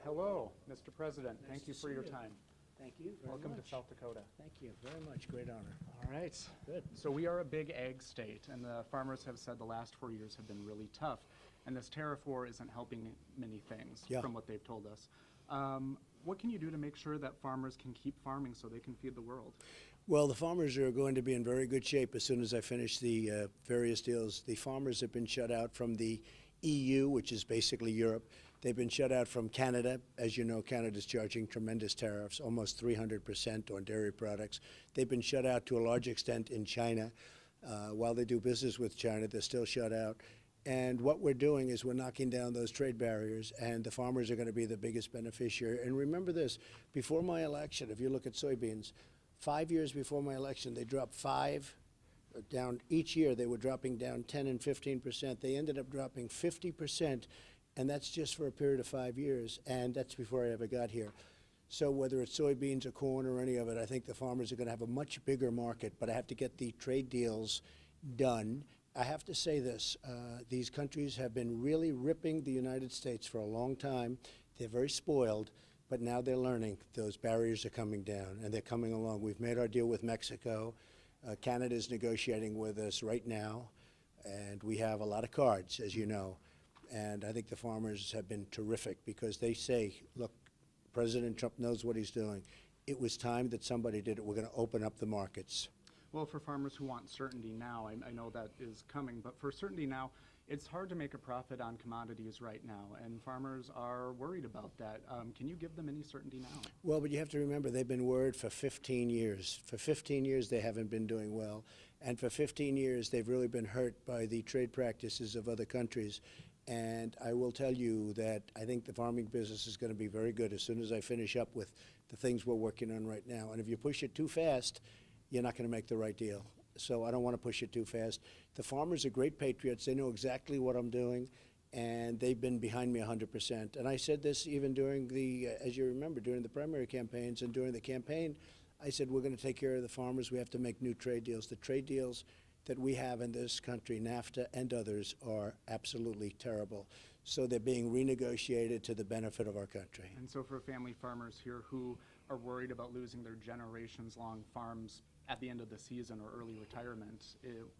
Hello, Mr. President. Nice Thank you to for see your you. time. Thank you very Welcome to much. South Dakota. Thank you very much. Great honor. All right. Good. So we are a big ag state, and the farmers have said the last 4 years have been really tough. And this tariff war isn't helping many things Yeah. from what they've told us. What can you do to make sure that farmers can keep farming so they can feed the world? Well, the farmers are going to be in very good shape as soon as I finish the various deals. The farmers have been shut out from the EU, which is basically Europe. They've been shut out from Canada. As you know, Canada's charging tremendous tariffs, almost 300% on dairy products. They've been shut out to a large extent in China. While they do business with China, they're still shut out. And what we're doing is we're knocking down those trade barriers, and the farmers are going to be the biggest beneficiary. And remember this, before my election, if you look at soybeans, 5 years before my election, they dropped down each year. They were dropping down 10 and 15%. They ended up dropping 50%, and that's just for a period of 5 years, and that's before I ever got here. So whether it's soybeans or corn or any of it, I think the farmers are going to have a much bigger market, but I have to get the trade deals done. I have to say this, these countries have been really ripping the United States for a long time. They're very spoiled, but now they're learning those barriers are coming down, and they're coming along. We've made our deal with Mexico. Canada is negotiating with us right now, and we have a lot of cards, as you know. And I think the farmers have been terrific because they say, look, President Trump knows what he's doing. It was time that somebody did it. We're going to open up the markets. Well, for farmers who want certainty now, I know that is coming, but for certainty now, it's hard to make a profit on commodities right now, and farmers are worried about that. Can you give them any certainty now? Well, but you have to remember, they've been worried for 15 years. For 15 years, they haven't been doing well. And for 15 years, they've really been hurt by the trade practices of other countries. And I will tell you that I think the farming business is going to be very good as soon as I finish up with the things we're working on right now. And if you push it too fast, you're not going to make the right deal. So I don't want to push it too fast. The farmers are great patriots. They know exactly what I'm doing, and they've been behind me 100%. And I said this even during the, as you remember, during the primary campaigns and during the campaign, I said we're going to take care of the farmers. We have to make new trade deals. The trade deals that we have in this country, NAFTA and others, are absolutely terrible. So they're being renegotiated to the benefit of our country. And so for family farmers here who are worried about losing their generations-long farms at the end of the season or early retirement,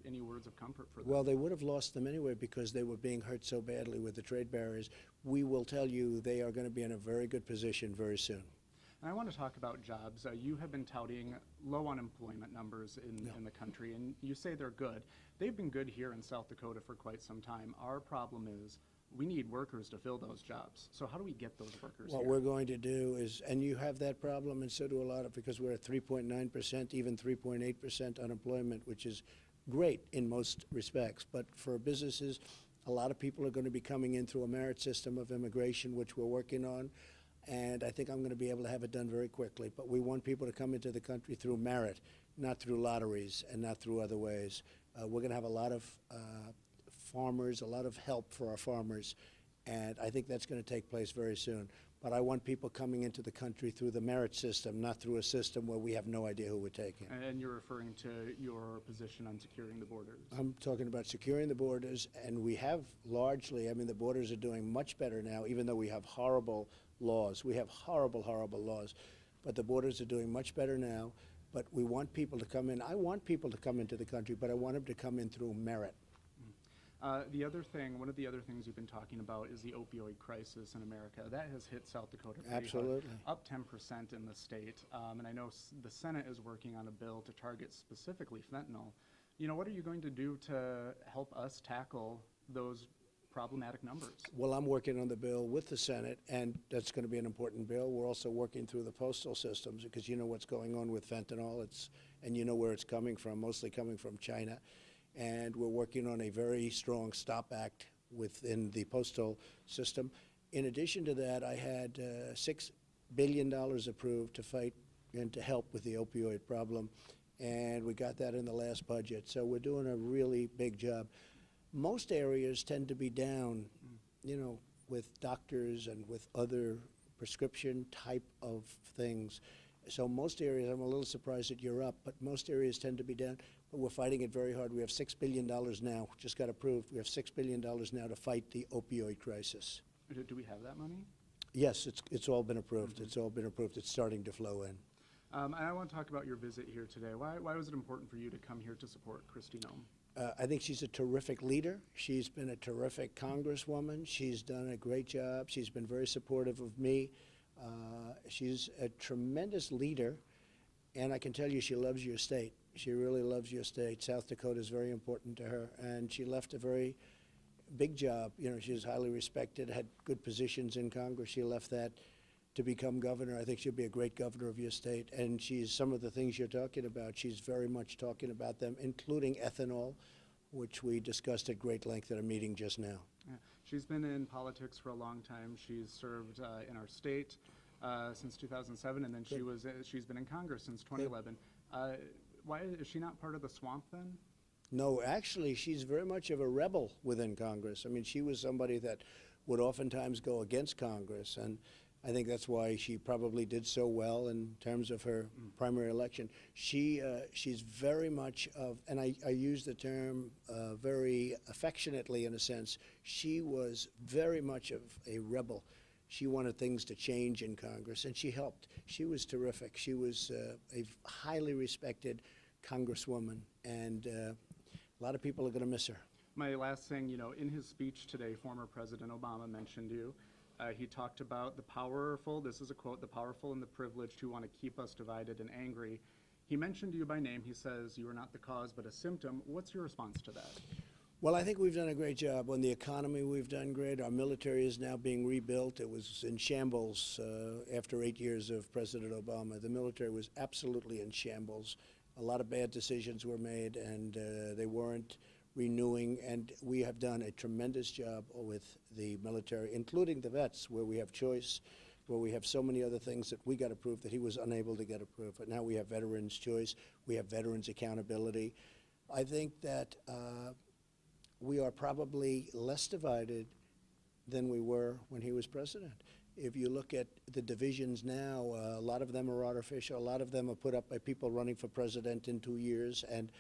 any words of comfort for them? Well, they would have lost them anyway because they were being hurt so badly with the trade barriers. We will tell you they are going to be in a very good position very soon. And I want to talk about jobs. You have been touting low unemployment numbers in the country, and you say they're good. They've been good here in South Dakota for quite some time. Our problem is we need workers to fill those jobs. So how do we get those workers What here? we're going to do is, and you have that problem, and so do a lot of, because we're at 3.9%, even 3.8% unemployment, which is great in most respects. But for businesses, a lot of people are going to be coming in through a merit system of immigration, which we're working on. And I think I'm going to be able to have it done very quickly. But we want people to come into the country through merit, not through lotteries and not through other ways. We're going to have a lot of farmers, a lot of help for our farmers, and I think that's going to take place very soon. But I want people coming into the country through the merit system, not through a system where we have no idea who we're taking. And you're referring to your position on securing the borders. I'm talking about securing the borders, and we have largely, I mean, the borders are doing much better now, even though we have horrible laws. We have horrible, horrible laws, but the borders are doing much better now. But we want people to come in. I want people to come into the country, but I want them to come in through merit. One of the other things you've been talking about is the opioid crisis in America. That has hit South Dakota pretty Absolutely. hard, up 10% in the state. And I know the Senate is working on a bill to target specifically fentanyl. You know, what are you going to do to help us tackle those problematic numbers? Well, I'm working on the bill with the Senate, and that's going to be an important bill. We're also working through the postal systems because you know what's going on with fentanyl, and you know where it's coming from, mostly coming from China. And we're working on a very strong Stop Act within the postal system. In addition to that, I had $6 billion approved to fight and to help with the opioid problem, and we got that in the last budget. So we're doing a really big job. Most areas tend to be down, you know, with doctors and with other prescription type of things. So most areas, I'm a little surprised that you're up, but most areas tend to be down. But we're fighting it very hard. We have $6 billion now, just got approved. We have $6 billion now to fight the opioid crisis. Do we have that money? Yes, it's all been approved. It's all been approved. It's starting to flow in. And I want to talk about your visit here today. Why was it important for you to come here to support Kristi Noem? I think she's a terrific leader. She's been a terrific congresswoman. She's done a great job. She's been very supportive of me. She's a tremendous leader, and I can tell you she loves your state. She really loves your state. South Dakota is very important to her, and she left a very big job. You know, she was highly respected, had good positions in Congress. She left that to become governor. I think she'll be a great governor of your state. And some of the things you're talking about, she's very much talking about them, including ethanol, which we discussed at great length at a meeting just now. Yeah. She's been in politics for a long time. She's served in our state since 2007, and then she's been in Congress since 2011. Why is she not part of the swamp then? No, actually, she's very much of a rebel within Congress. I mean, she was somebody that would oftentimes go against Congress, and I think that's why she probably did so well in terms of her primary election. She's very much of, and I use the term very affectionately in a sense, she was very much of a rebel. She wanted things to change in Congress, and she helped. She was terrific. She was a highly respected congresswoman, and a lot of people are going to miss her. My last thing, you know, in his speech today, former President Obama mentioned you. He talked about the powerful, this is a quote, the powerful and the privileged who want to keep us divided and angry. He mentioned you by name. He says you are not the cause but a symptom. What's your response to that? Well, I think we've done a great job. On the economy, we've done great. Our military is now being rebuilt. It was in shambles after 8 years of President Obama. The military was absolutely in shambles. A lot of bad decisions were made, and they weren't renewing, and we have done a tremendous job with the military, including the vets, where we have choice, where we have so many other things that we got approved that he was unable to get approved. But now we have veterans' choice, we have veterans' accountability. I think that we are probably less divided than we were when he was president. If you look at the divisions now, a lot of them are artificial. A lot of them are put up by people running for president in 2 years, and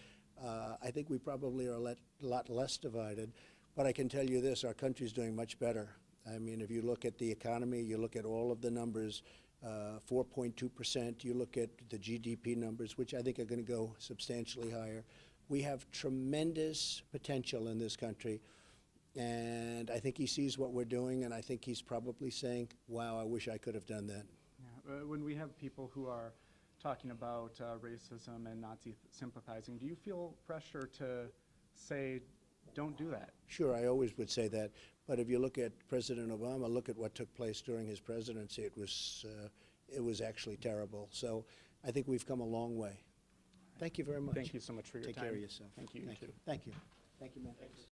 I think we probably are a lot less divided. But I can tell you this, our country's doing much better. I mean, if you look at the economy, you look at all of the numbers, 4.2%, you look at the GDP numbers, which I think are going to go substantially higher. We have tremendous potential in this country, and I think he sees what we're doing, and I think he's probably saying, wow, I wish I could have done that. Yeah. When we have people who are talking about racism and Nazi sympathizing, do you feel pressure to say, don't do that? Sure, I always would say that. But if you look at President Obama, look at what took place during his presidency. It was actually terrible. So I think we've come a long way. Thank you very much. Thank you so much for your time. Take care of yourself. Thank you. Thank you. Thank you. Thank you, man.